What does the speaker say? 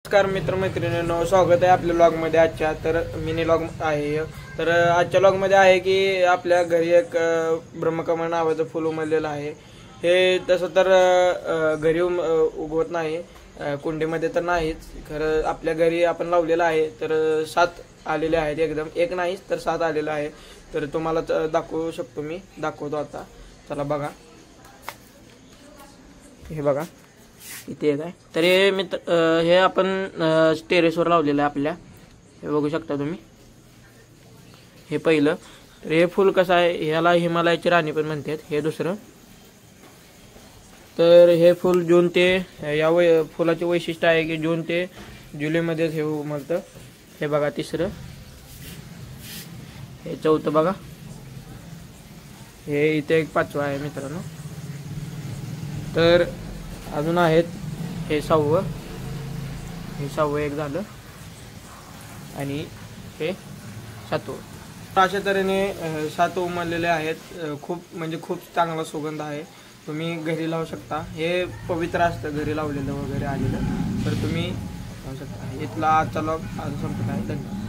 नमस्कार मित्रमैत्रिणींनो, स्वागत आहे आपल्या ब्लॉगमध्ये. आजच्या तर मिनी ब्लॉग आहे. तर आजच्या ब्लॉगमध्ये आहे की आपल्या घरी एक ब्रह्मकमळ नावाचं फुल उमललेलं आहे. हे तसं तर घरी उगवत नाही, कुंडीमध्ये तर नाहीच. खरं आपल्या घरी आपण लावलेलं आहे. तर 7 आलेले आहेत, एकदम एक नाहीच तर 7 आलेलं आहे. तर तुम्हाला दाखवू शकतो, मी दाखवतो आता. चला बघा, हे बघा इथे एक आहे. तर हे मित्र हे आपण टेरेसवर लावलेलं आहे आपल्या. हे बघू शकता तुम्ही, हे पहिलं. तर हे फुल कसं आहे, ह्याला हिमालयाची राणी पण म्हणतात. हे दुसरं. तर हे फुल जून ते या फुलाचे वैशिष्ट्य आहे की जून ते जुलैमध्येच हे उमलतं. हे बघा तिसरं. हे चौथं बघा. हे इथे एक 5वं आहे मित्रांनो. तर अजून आहेत, हे 6वं. हे 6वं एक झालं आणि हे 7वं. अशा तऱ्हेने 7 उमललेले आहेत. खूप चांगला सुगंध आहे. तुम्ही घरी लावू शकता. हे पवित्र असतं घरी लावलेलं वगैरे आलेलं. तर तुम्ही लावू शकता. इथला आजचा ब्लॉग आज संपत आहे. धन्यवाद.